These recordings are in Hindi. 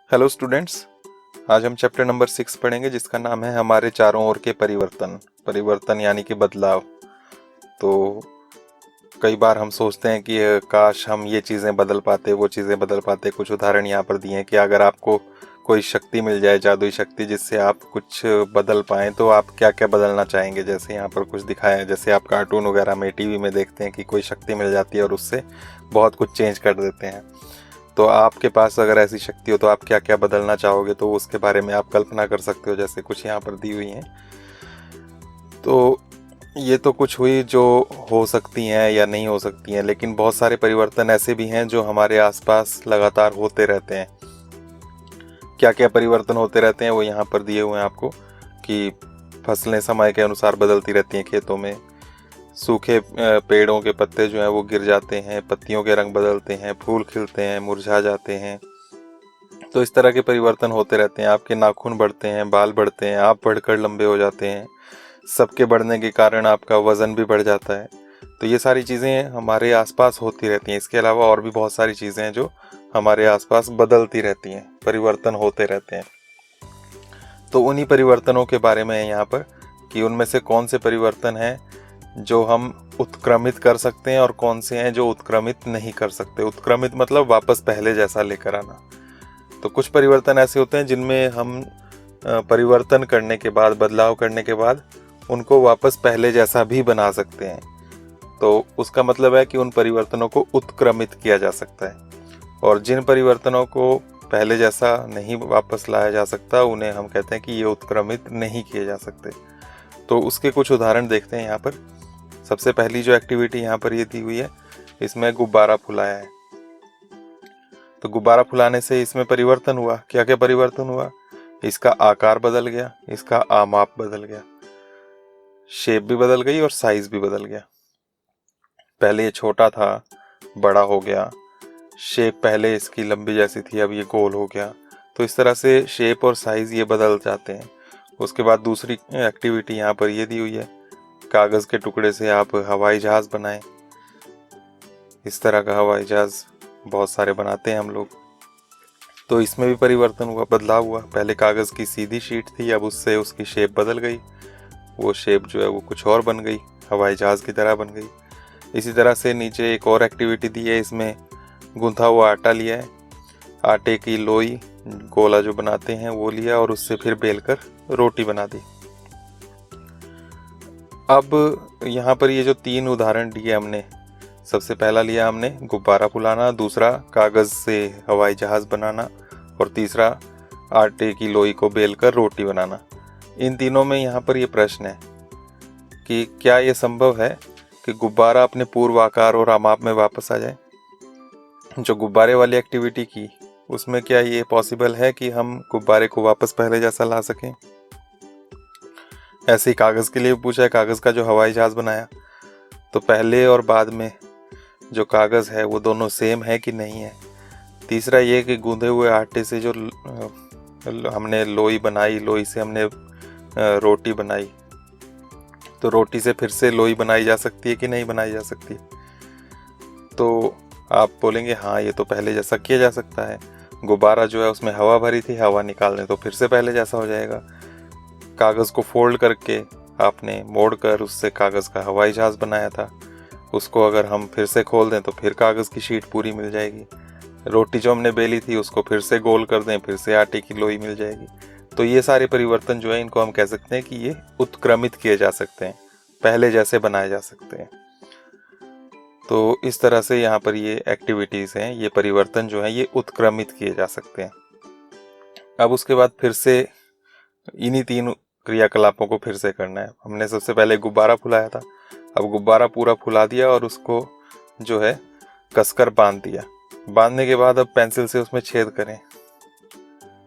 Hello students. आज हम चैप्टर नंबर 6 पढ़ेंगे जिसका नाम है हमारे चारों ओर के परिवर्तन यानी कि बदलाव। तो कई बार हम सोचते हैं कि काश हम ये चीज़ें बदल पाते, वो चीज़ें बदल पाते। कुछ उदाहरण यहाँ पर दिए हैं कि अगर आपको कोई शक्ति मिल जाए, जादुई शक्ति, जिससे आप कुछ बदल पाएँ, तो आप क्या क्या बदलना चाहेंगे। जैसे यहाँ पर कुछ दिखाया है, जैसे आप कार्टून वगैरह में, टीवी में देखते हैं कि कोई शक्ति मिल जाती है और उससे बहुत कुछ चेंज कर देते हैं। तो आपके पास अगर ऐसी शक्ति हो तो आप क्या क्या बदलना चाहोगे, तो उसके बारे में आप कल्पना कर सकते हो, जैसे कुछ यहाँ पर दी हुई हैं। तो ये तो कुछ हुई जो हो सकती हैं या नहीं हो सकती हैं, लेकिन बहुत सारे परिवर्तन ऐसे भी हैं जो हमारे आसपास लगातार होते रहते हैं। क्या क्या परिवर्तन होते रहते हैं वो यहाँ पर दिए हुए हैं आपको, कि फसलें समय के अनुसार बदलती रहती हैं खेतों में। सूखे पेड़ों के पत्ते जो हैं वो गिर जाते हैं, पत्तियों के रंग बदलते हैं, फूल खिलते हैं, मुरझा जाते हैं। तो इस तरह के परिवर्तन होते रहते हैं। आपके नाखून बढ़ते हैं, बाल बढ़ते हैं, आप बढ़कर लंबे हो जाते हैं। सबके बढ़ने के कारण आपका वज़न भी बढ़ जाता है। तो ये सारी चीज़ें हमारे आसपास होती रहती हैं। इसके अलावा और भी बहुत सारी चीज़ें हैं जो हमारे आसपास बदलती रहती हैं, परिवर्तन होते रहते हैं। तो उन्हीं परिवर्तनों के बारे में है यहाँ पर, कि उनमें से कौन से परिवर्तन हैं जो हम उत्क्रमित कर सकते हैं और कौन से हैं जो उत्क्रमित नहीं कर सकते। उत्क्रमित मतलब वापस पहले जैसा लेकर आना। तो कुछ परिवर्तन ऐसे होते हैं जिनमें हम परिवर्तन करने के बाद, बदलाव करने के बाद उनको वापस पहले जैसा भी बना सकते हैं। तो उसका मतलब है कि उन परिवर्तनों को उत्क्रमित किया जा सकता है। और जिन परिवर्तनों को पहले जैसा नहीं वापस लाया जा सकता, उन्हें हम कहते हैं कि ये उत्क्रमित नहीं किए जा सकते। तो उसके कुछ उदाहरण देखते हैं यहाँ पर। सबसे पहली जो एक्टिविटी यहाँ पर ये दी हुई है, इसमें गुब्बारा फुलाया है। तो गुब्बारा फुलाने से इसमें परिवर्तन हुआ। क्या क्या परिवर्तन हुआ? इसका आकार बदल गया, इसका आमाप बदल गया, शेप भी बदल गई और साइज भी बदल गया। पहले ये छोटा था, बड़ा हो गया। शेप पहले इसकी लंबी जैसी थी, अब ये गोल हो गया। तो इस तरह से शेप और साइज ये बदल जाते हैं। उसके बाद दूसरी एक्टिविटी यहाँ पर ये दी हुई है, कागज़ के टुकड़े से आप हवाई जहाज़ बनाएं। इस तरह का हवाई जहाज़ बहुत सारे बनाते हैं हम लोग। तो इसमें भी परिवर्तन हुआ, बदलाव हुआ। पहले कागज़ की सीधी शीट थी, अब उससे उसकी शेप बदल गई। वो शेप जो है वो कुछ और बन गई, हवाई जहाज़ की तरह बन गई। इसी तरह से नीचे एक और एक्टिविटी दी है, इसमें गूंथा हुआ आटा लिया है, आटे की लोई, गोला जो बनाते हैं वो लिया और उससे फिर बेलकर रोटी बना दी। अब यहाँ पर ये जो 3 उदाहरण दिए हमने, सबसे पहला लिया हमने गुब्बारा फुलाना, दूसरा कागज़ से हवाई जहाज़ बनाना और तीसरा आटे की लोई को बेलकर रोटी बनाना। इन तीनों में यहाँ पर ये प्रश्न है कि क्या ये संभव है कि गुब्बारा अपने पूर्व आकार और आमाप में वापस आ जाए। जो गुब्बारे वाली एक्टिविटी की, उसमें क्या ये पॉसिबल है कि हम गुब्बारे को वापस पहले जैसा ला सकें? ऐसे ही कागज़ के लिए पूछा है, कागज़ का जो हवाई जहाज़ बनाया, तो पहले और बाद में जो कागज़ है वो दोनों सेम है कि नहीं है। तीसरा ये कि गूंधे हुए आटे से जो हमने लोई बनाई, लोई से हमने रोटी बनाई, तो रोटी से फिर से लोई बनाई जा सकती है कि नहीं बनाई जा सकती। तो आप बोलेंगे हाँ, ये तो पहले जैसा किया जा सकता है। गुब्बारा जो है उसमें हवा भरी थी, हवा निकाल दें तो फिर से पहले जैसा हो जाएगा। कागज़ को फोल्ड करके आपने मोड़ कर उससे कागज़ का हवाई जहाज़ बनाया था, उसको अगर हम फिर से खोल दें तो फिर कागज़ की शीट पूरी मिल जाएगी। रोटी जो हमने बेली थी उसको फिर से गोल कर दें, फिर से आटे की लोई मिल जाएगी। तो ये सारे परिवर्तन जो है, इनको हम कह सकते हैं कि ये उत्क्रमित किए जा सकते हैं, पहले जैसे बनाए जा सकते हैं। तो इस तरह से यहाँ पर ये एक्टिविटीज़ हैं, ये परिवर्तन जो हैं ये उत्क्रमित किए जा सकते हैं। अब उसके बाद फिर से इन्हीं 3 क्रियाकलापों को फिर से करना है। हमने सबसे पहले गुब्बारा फुलाया था, अब गुब्बारा पूरा फुला दिया और उसको जो है कसकर बांध दिया। बांधने के बाद अब पेंसिल से उसमें छेद करें,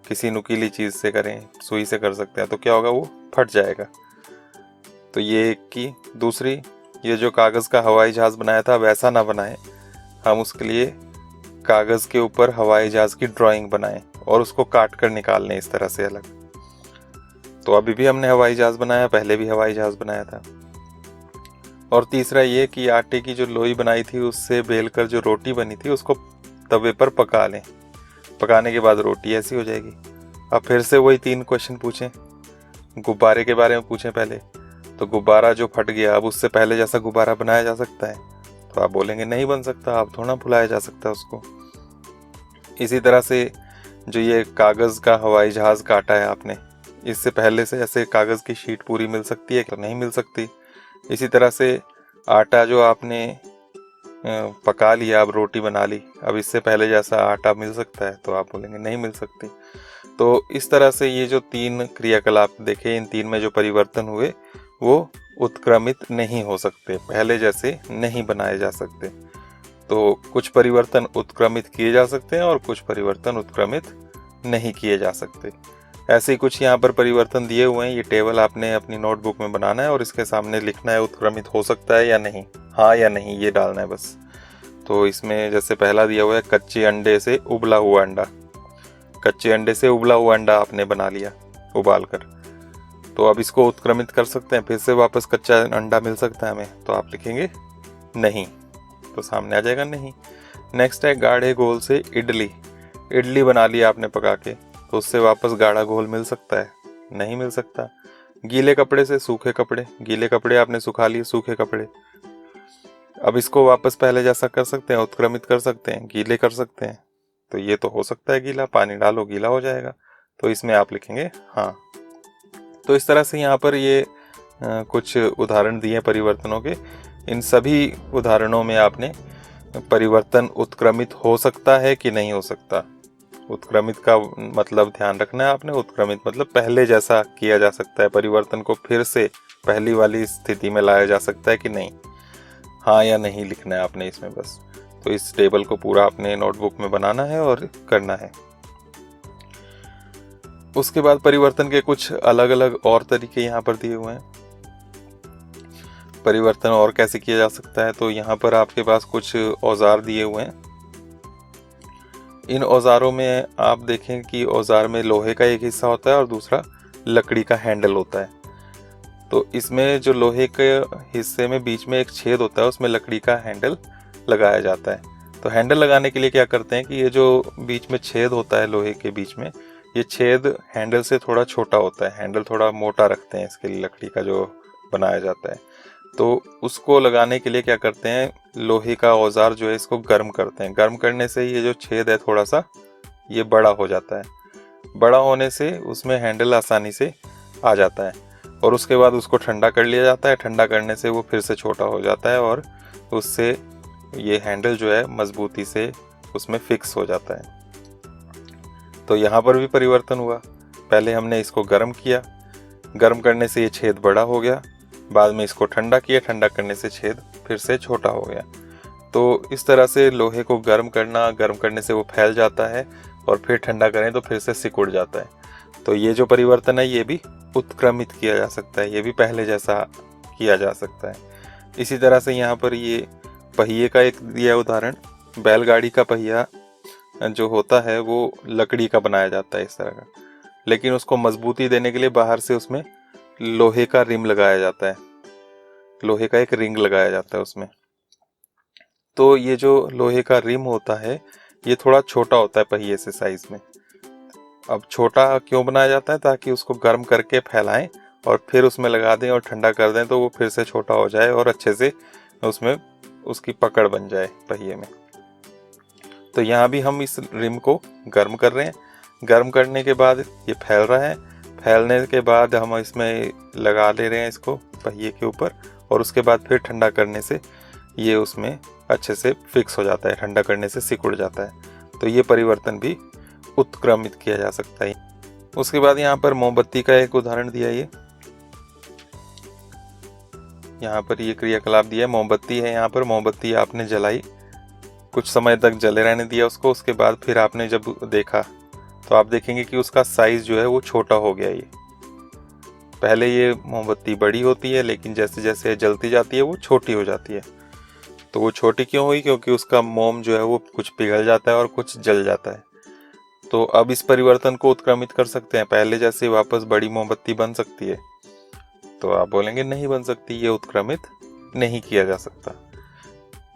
किसी नुकीली चीज़ से करें, सुई से कर सकते हैं, तो क्या होगा, वो फट जाएगा। तो ये एक की। दूसरी, ये जो कागज़ का हवाई जहाज़ बनाया था वैसा ना बनाएं, हम उसके लिए कागज़ के ऊपर हवाई जहाज़ की ड्राइंग बनाएं और उसको काट कर निकाल लें इस तरह से अलग। तो अभी भी हमने हवाई जहाज़ बनाया, पहले भी हवाई जहाज़ बनाया था। और तीसरा ये कि आटे की जो लोई बनाई थी उससे बेलकर जो रोटी बनी थी उसको तवे पर पका लें। पकाने के बाद रोटी ऐसी हो जाएगी। अब फिर से वही 3 क्वेश्चन पूछें, गुब्बारे के बारे में पूछें पहले, तो गुब्बारा जो फट गया अब उससे पहले जैसा गुब्बारा बनाया जा सकता है? तो आप बोलेंगे नहीं बन सकता, अब थोड़ा भुलाया जा सकता है उसको। इसी तरह से जो ये कागज़ का हवाई जहाज़ काटा है आपने, इससे पहले से ऐसे कागज़ की शीट पूरी मिल सकती है? तो नहीं मिल सकती। इसी तरह से आटा जो आपने पका लिया, अब रोटी बना ली, अब इससे पहले जैसा आटा मिल सकता है? तो आप बोलेंगे नहीं मिल सकती। तो इस तरह से ये जो 3 क्रियाकलाप देखे, इन 3 में जो परिवर्तन हुए वो उत्क्रमित नहीं हो सकते, पहले जैसे नहीं बनाए जा सकते। तो कुछ परिवर्तन उत्क्रमित किए जा सकते हैं और कुछ परिवर्तन उत्क्रमित नहीं किए जा सकते। ऐसे ही कुछ यहाँ पर परिवर्तन दिए हुए हैं। ये टेबल आपने अपनी नोटबुक में बनाना है और इसके सामने लिखना है उत्क्रमित हो सकता है या नहीं, हाँ या नहीं, ये डालना है बस। तो इसमें जैसे पहला दिया हुआ है कच्चे अंडे से उबला हुआ अंडा। कच्चे अंडे से उबला हुआ अंडा आपने बना लिया उबाल कर, तो अब इसको उत्क्रमित कर सकते हैं? फिर से वापस कच्चा अंडा मिल सकता है हमें? तो आप लिखेंगे नहीं, तो सामने आ जाएगा नहीं। नेक्स्ट है गाढ़े घोल से इडली। इडली बना लिया आपने पका के, तो उससे वापस गाढ़ा घोल मिल सकता है? नहीं मिल सकता। गीले कपड़े से सूखे कपड़े, गीले कपड़े आपने सुखा लिए, सूखे कपड़े, अब इसको वापस पहले जैसा कर सकते हैं? उत्क्रमित कर सकते हैं, गीले कर सकते हैं? तो ये तो हो सकता है गीला, पानी डालो गीला हो जाएगा, तो इसमें आप लिखेंगे हाँ। तो इस तरह से यहाँ पर ये कुछ उदाहरण दिए परिवर्तनों के। इन सभी उदाहरणों में आपने परिवर्तन उत्क्रमित हो सकता है कि नहीं हो सकता, उत्क्रमित का मतलब ध्यान रखना है आपने। उत्क्रमित मतलब पहले जैसा किया जा सकता है, परिवर्तन को फिर से पहली वाली स्थिति में लाया जा सकता है कि नहीं, हाँ या नहीं लिखना है आपने इसमें बस। तो इस टेबल को पूरा अपने नोटबुक में बनाना है और करना है। उसके बाद परिवर्तन के कुछ अलग अलग और तरीके यहाँ पर दिए हुए हैं। परिवर्तन और कैसे किया जा सकता है, तो यहाँ पर आपके पास कुछ औजार दिए हुए हैं। इन औजारों में आप देखें कि औजार में लोहे का एक हिस्सा होता है और दूसरा लकड़ी का हैंडल होता है। तो इसमें जो लोहे के हिस्से में बीच में एक छेद होता है, उसमें लकड़ी का हैंडल लगाया जाता है। तो हैंडल लगाने के लिए क्या करते हैं कि ये जो बीच में छेद होता है लोहे के बीच में, ये छेद हैंडल से थोड़ा छोटा होता है, हैंडल थोड़ा मोटा रखते हैं इसके लिए, लकड़ी का जो बनाया जाता है। तो उसको लगाने के लिए क्या करते हैं, लोहे का औजार जो है इसको गर्म करते हैं। गर्म करने से ये जो छेद है थोड़ा सा ये बड़ा हो जाता है। बड़ा होने से उसमें हैंडल आसानी से आ जाता है और उसके बाद उसको ठंडा कर लिया जाता है। ठंडा करने से वो फिर से छोटा हो जाता है और उससे ये हैंडल जो है मजबूती से उसमें फिक्स हो जाता है। तो यहाँ पर भी परिवर्तन हुआ। पहले हमने इसको गर्म किया, गर्म करने से ये छेद बड़ा हो गया, बाद में इसको ठंडा किया, ठंडा करने से छेद फिर से छोटा हो गया। तो इस तरह से लोहे को गर्म करना, गर्म करने से वो फैल जाता है और फिर ठंडा करें तो फिर से सिकुड़ जाता है। तो ये जो परिवर्तन है ये भी उत्क्रमित किया जा सकता है, ये भी पहले जैसा किया जा सकता है। इसी तरह से यहाँ पर ये पहिए का एक दिया उदाहरण, बैलगाड़ी का पहिया जो होता है वो लकड़ी का बनाया जाता है इस तरह का, लेकिन उसको मजबूती देने के लिए बाहर से उसमें लोहे का रिम लगाया जाता है, लोहे का एक रिंग लगाया जाता है उसमें। तो ये जो लोहे का रिम होता है ये थोड़ा छोटा होता है पहिए से साइज में। अब छोटा क्यों बनाया जाता है, ताकि उसको गर्म करके फैलाएं और फिर उसमें लगा दें और ठंडा कर दें तो वो फिर से छोटा हो जाए और अच्छे से उसमें उसकी पकड़ बन जाए पहिए में। तो यहाँ भी हम इस रिम को गर्म कर रहे हैं। गर्म करने के बाद ये फैल रहा है, फैलने के बाद हम इसमें लगा ले रहे हैं इसको पहिए के ऊपर और उसके बाद फिर ठंडा करने से ये उसमें अच्छे से फिक्स हो जाता है, ठंडा करने से सिकुड़ जाता है। तो ये परिवर्तन भी उत्क्रमित किया जा सकता है। उसके बाद यहाँ पर मोमबत्ती का एक उदाहरण दिया है। यहाँ पर ये क्रियाकलाप दिया है, मोमबत्ती है। यहाँ पर मोमबत्ती आपने जलाई, कुछ समय तक जले रहने दिया उसको, उसके बाद फिर आपने जब देखा तो आप देखेंगे कि उसका साइज जो है वो छोटा हो गया। ये पहले ये मोमबत्ती बड़ी होती है लेकिन जैसे जैसे जलती जाती है वो छोटी हो जाती है। तो वो छोटी क्यों हुई, क्योंकि उसका मोम जो है वो कुछ पिघल जाता है और कुछ जल जाता है। तो अब इस परिवर्तन को उत्क्रमित कर सकते हैं, पहले जैसे वापस बड़ी मोमबत्ती बन सकती है? तो आप बोलेंगे नहीं बन सकती, ये उत्क्रमित नहीं किया जा सकता।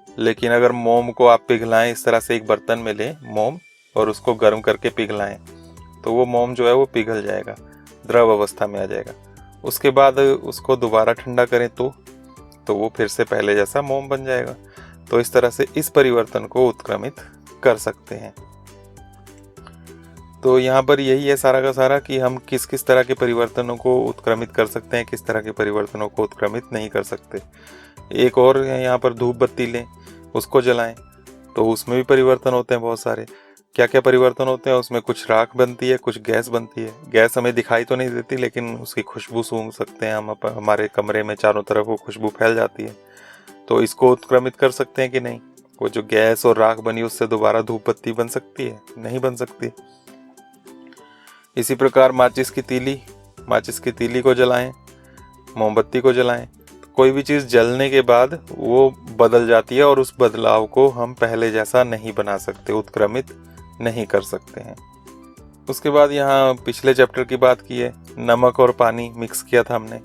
लेकिन अगर मोम को आप पिघलाएं, इस तरह से एक बर्तन में लें मोम और उसको गर्म करके पिघलाएं तो वो मोम जो है वो पिघल जाएगा, द्रव अवस्था में आ जाएगा। उसके बाद उसको दोबारा ठंडा करें तो वो फिर से पहले जैसा मोम बन जाएगा। तो इस तरह से इस परिवर्तन को उत्क्रमित कर सकते हैं। तो यहाँ पर यही है सारा का सारा कि हम किस किस तरह के परिवर्तनों को उत्क्रमित कर सकते हैं, किस तरह के परिवर्तनों को उत्क्रमित नहीं कर सकते। एक और यहाँ पर धूप बत्ती लें, उसको जलाएं तो उसमें भी परिवर्तन होते हैं बहुत सारे। क्या क्या परिवर्तन होते हैं उसमें? कुछ राख बनती है, कुछ गैस बनती है। गैस हमें दिखाई तो नहीं देती लेकिन उसकी खुशबू सूंघ सकते हैं हम, हमारे कमरे में चारों तरफ वो खुशबू फैल जाती है। तो इसको उत्क्रमित कर सकते हैं कि नहीं? वो जो गैस और राख बनी उससे दोबारा धूप बत्ती बन सकती है? नहीं बन सकती। इसी प्रकार माचिस की तीली को जलाएं, मोमबत्ती को जलाएं, तो कोई भी चीज़ जलने के बाद वो बदल जाती है और उस बदलाव को हम पहले जैसा नहीं बना सकते, उत्क्रमित नहीं कर सकते हैं। उसके बाद यहाँ पिछले चैप्टर की बात की है, नमक और पानी मिक्स किया था हमने,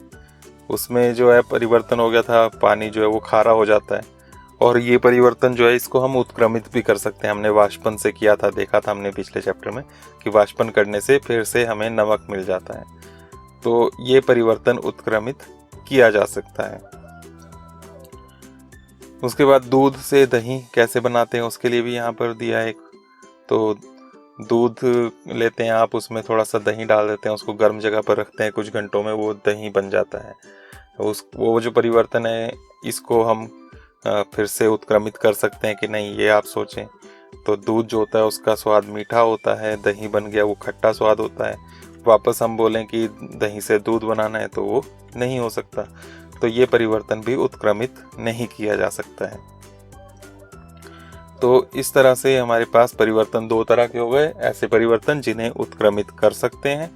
उसमें जो है परिवर्तन हो गया था, पानी जो है वो खारा हो जाता है। और ये परिवर्तन जो है इसको हम उत्क्रमित भी कर सकते हैं। हमने वाष्पन से किया था, देखा था हमने पिछले चैप्टर में कि वाष्पन करने से फिर से हमें नमक मिल जाता है। तो ये परिवर्तन उत्क्रमित किया जा सकता है। उसके बाद दूध से दही कैसे बनाते हैं उसके लिए भी यहाँ पर दिया है एक। तो दूध लेते हैं आप, उसमें थोड़ा सा दही डाल देते हैं, उसको गर्म जगह पर रखते हैं, कुछ घंटों में वो दही बन जाता है। वो जो परिवर्तन है इसको हम फिर से उत्क्रमित कर सकते हैं कि नहीं, ये आप सोचें। तो दूध जो होता है उसका स्वाद मीठा होता है, दही बन गया वो खट्टा स्वाद होता है। वापस हम बोलें कि दही से दूध बनाना है तो वो नहीं हो सकता। तो ये परिवर्तन भी उत्क्रमित नहीं किया जा सकता है। तो इस तरह से हमारे पास परिवर्तन दो तरह के हो गए, ऐसे परिवर्तन जिन्हें उत्क्रमित कर सकते हैं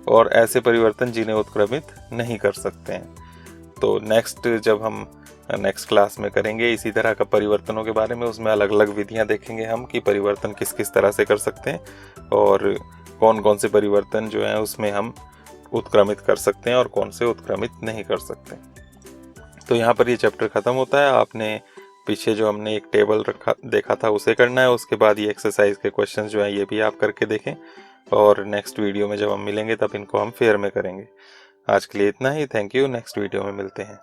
और ऐसे परिवर्तन जिन्हें उत्क्रमित नहीं कर सकते हैं। तो जब हम नेक्स्ट क्लास में करेंगे इसी तरह का परिवर्तनों के बारे में, उसमें अलग अलग विधियां देखेंगे हम कि परिवर्तन किस किस तरह से कर सकते हैं और कौन कौन से परिवर्तन जो हैं उसमें हम उत्क्रमित कर सकते हैं और कौन से उत्क्रमित नहीं कर सकते। तो यहाँ पर ये चैप्टर ख़त्म होता है। आपने पीछे जो हमने एक टेबल देखा था उसे करना है। उसके बाद ये एक्सरसाइज के क्वेश्चन जो हैं ये भी आप करके देखें और नेक्स्ट वीडियो में जब हम मिलेंगे तब इनको हम फेयर में करेंगे। आज के लिए इतना ही। Thank you. नेक्स्ट वीडियो में मिलते हैं।